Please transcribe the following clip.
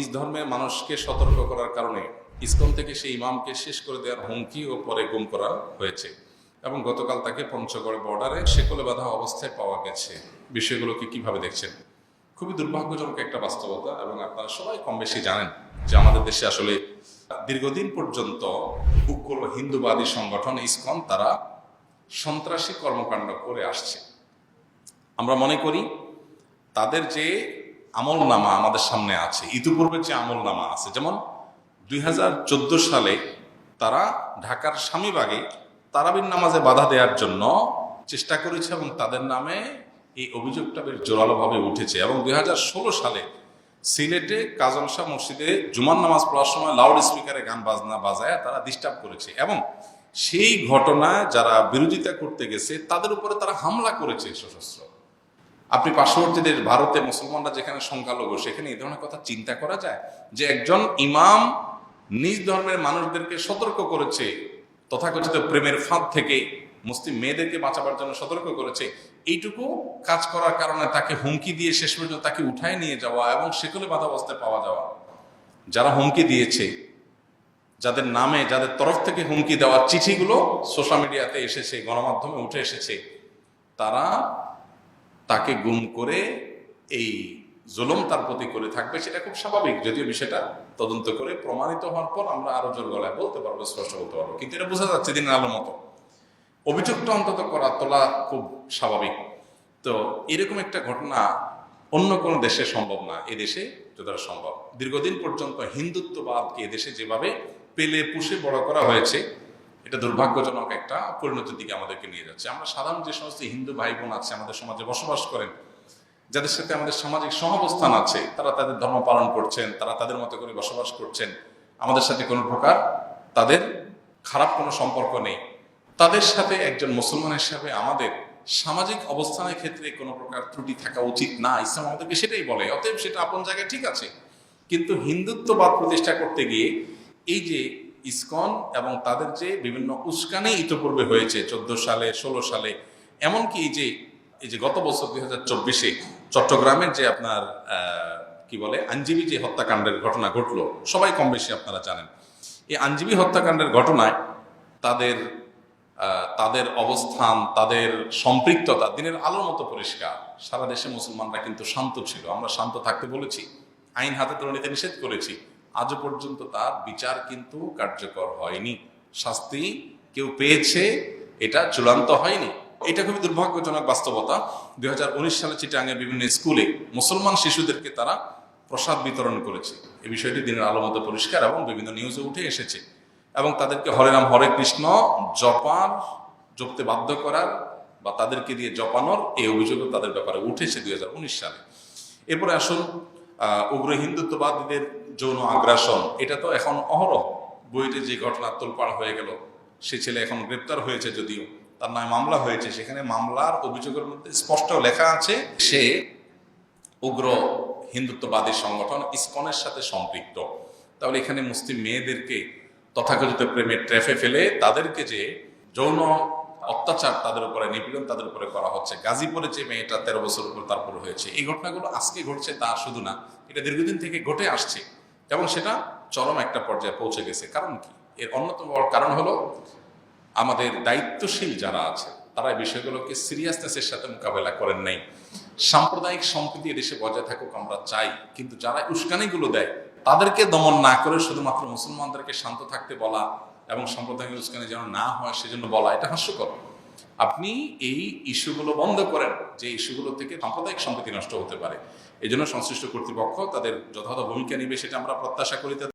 নিজ ধর্মের মানুষকে সতর্ক করার কারণে ইসকন থেকে সেই ইমামকে শেষ করে দেওয়ার হুমকি ও পরে গুম করা হয়েছে এবং গতকাল তাকে পঞ্চগড় বর্ডারে শেকলে বাঁধা অবস্থায় পাওয়া গেছে। বিষয়গুলোকে কিভাবে দেখছেন? খুবই দুর্ভাগ্যজনক একটা বাস্তবতা এবং আপনারা সবাই কম বেশি জানেন যে আমাদের দেশে আসলে দীর্ঘদিন পর্যন্ত উগ্র হিন্দুবাদী সংগঠন ইসকন তারা সন্ত্রাসী কর্মকাণ্ড করে আসছে। আমরা মনে করি তাদের যে আমলনামা আমাদের সামনে আছে, ইতিপূর্বে যে আমলনামা আছে, যেমন 2014 সালে তারা ঢাকার স্বামীবাগে তারাবির নামাজে বাধা দেওয়ার জন্য চেষ্টা করেছে এবং তাদের নামে এই অভিযোগটা বেশ জোরালোভাবে উঠেছে। এবং 2016 সালে সিলেটে কাজল শাহ মসজিদে জুমার নামাজ পড়ার সময় লাউড স্পিকারে গান বাজনা বাজায় তারা ডিস্টার্ব করেছে এবং সেই ঘটনায় যারা বিরোধিতা করতে গেছে তাদের উপরে তারা হামলা করেছে সশস্ত্র। আপনি পার্শ্ববর্তী দেশ ভারতে মুসলমানরা যেখানে সংখ্যালঘু সেখানে এই ধরনের কথা চিন্তা করা যায় যে একজন ইমাম নিজ ধর্মের মানুষদেরকে সতর্ক করেছে, তথাকথিত প্রেমের ফাঁদ থেকে মুসলিম মেয়েদেরকে বাঁচাবার জন্য সতর্ক করেছে, এইটুকু কাজ করার কারণে তাকে হুমকি দিয়ে শেষ পর্যন্ত তাকে উঠায় নিয়ে যাওয়া এবং সেকলে বাধা অবস্থায় পাওয়া যাওয়া। যারা হুমকি দিয়েছে, যাদের নামে যাদের তরফ থেকে হুমকি দেওয়ার চিঠিগুলো সোশ্যাল মিডিয়াতে এসেছে, গণমাধ্যমে উঠে এসেছে, তারা তাকে গুম করে এই জুলুম তার প্রতি করে থাকবে, সেটা খুব স্বাভাবিক। যদিও বিষয়টা তদন্ত করে প্রমাণিত হওয়ার পর আমরা আরো জোর গলায় বলতে পারবো, স্পষ্ট বলতে পারবো, কিন্তু এটা বোঝা যাচ্ছে দিনের আলোর মতো অভিযোগটা অন্তত তোলা খুব স্বাভাবিক। তো এরকম একটা ঘটনা অন্য কোনো দেশে সম্ভব না, এ দেশে যতটা সম্ভব। দীর্ঘদিন পর্যন্ত হিন্দুত্ববাদকে এদেশে যেভাবে পেলে পুষে বড় করা হয়েছে, এটা দুর্ভাগ্যজনক একটা পরিণতির দিকে আমাদেরকে নিয়ে যাচ্ছে। আমরা সাধারণ যে সমস্ত হিন্দু ভাই বোন আছে আমাদের সমাজে বসবাস করেন, যাদের সাথে আমাদের সামাজিক সহাবস্থান আছে, তারা তাদের ধর্ম পালন করছেন, তারা তাদের মতো করে বসবাস করছেন, আমাদের সাথে কোনো প্রকার তাদের খারাপ কোনো সম্পর্ক নেই। তাদের সাথে একজন মুসলমান হিসাবে আমাদের সামাজিক অবস্থানের ক্ষেত্রে কোনো প্রকার ত্রুটি থাকা উচিত না, ইসলাম আমাদেরকে সেটাই বলে। অতএব সেটা আপন জায়গায় ঠিক আছে, কিন্তু হিন্দুত্ববাদ প্রতিষ্ঠা করতে গিয়ে এই যে ইসকন এবং তাদের যে বিভিন্ন উস্কানি ইতিপূর্বে হয়েছে 14 সালে 16 সালে, এমনকি এই যে গত বছর 2024-এ চট্টগ্রামের যে আপনার কি বলে আইনজীবী যে হত্যাকাণ্ডের ঘটনা ঘটলো, সবাই কম বেশি আপনারা জানেন। এই আইনজীবী হত্যাকাণ্ডের ঘটনায় তাদের অবস্থান, তাদের সম্পৃক্ততা দিনের আলোর মতো পরিষ্কার। সারা দেশে মুসলমানরা কিন্তু শান্ত ছিল, আমরা শান্ত থাকতে বলেছি, আইন হাতে তুলে নিতে নিষেধ করেছি। আজও পর্যন্ত তার বিচার কিন্তু কার্যকর হয়নি, শাস্তি কেউ পেয়েছে, এটা চূড়ান্ত হয়নি। এটা খুবই দুর্ভাগ্যজনক বাস্তবতা। 2019 সালে চিটাগাংয়ের বিভিন্ন স্কুলে মুসলমান শিশুদেরকে তারা প্রসাদ বিতরণ করেছে, এই বিষয়টি দিনের আলো মতো পরিষ্কার এবং বিভিন্ন নিউজে উঠে এসেছে। এবং তাদেরকে হরে রাম হরে কৃষ্ণ জপতে বাধ্য করার বা তাদেরকে দিয়ে জপানোর এই অভিযোগও তাদের ব্যাপারে উঠেছে 2019 সালে। এরপরে আসুন উগ্র হিন্দুত্ববাদীদের যৌন আগ্রাসন, এটা তো এখন অহরহ। বইতে যে ঘটনা তোলপাড় হয়ে গেল, সে ছেলে এখন গ্রেপ্তার হয়েছে, যদিও তার নামে মামলা হয়েছে, সেখানে মামলার অভিযোগের মধ্যে স্পষ্ট লেখা আছে সে উগ্র হিন্দুত্ববাদী সংগঠন ইসকনের সাথে সম্পৃক্ত। তাহলে এখানে মুসলিম মেয়েদেরকে তথাকথিত প্রেমের ট্র্যাপে ফেলে তাদেরকে যে যৌন অত্যাচার, তাদের উপরে নিপীড়ন তাদের উপরে করা হচ্ছে। গাজীপুরে যে মেয়েটা 13 বছর উপর তারপর হয়েছে, এই ঘটনাগুলো আজকে ঘটছে তা শুধু না, এটা দীর্ঘদিন থেকে ঘটে আসছে এবং সেটা চরম একটা পর্যায়ে পৌঁছে গেছে। কারণ কি? এর অন্যতম বড় কারণ হলো আমাদের দায়িত্বশীল যারা আছে তারা এই বিষয়গুলোকে সিরিয়াসনেসের সাথে মোকাবেলা করেন নাই। সাম্প্রদায়িক সম্প্রীতি এদেশে বজায় থাকুক আমরা চাই, কিন্তু যারা উস্কানিগুলো দেয় তাদেরকে দমন না করে শুধুমাত্র মুসলমানদেরকে শান্ত থাকতে বলা এবং সাম্প্রদায়িক উস্কানি যেন না হয় সেজন্য বলা, এটা হাস্যকর। আপনি এই ইস্যুগুলো বন্ধ করেন, যে ইস্যুগুলো থেকে সাম্প্রদায়িক সম্প্রীতি নষ্ট হতে পারে। এই জন্য সংশ্লিষ্ট কর্তৃপক্ষ তাদের যথাযথ ভূমিকা নিবে, সেটা আমরা প্রত্যাশা করি।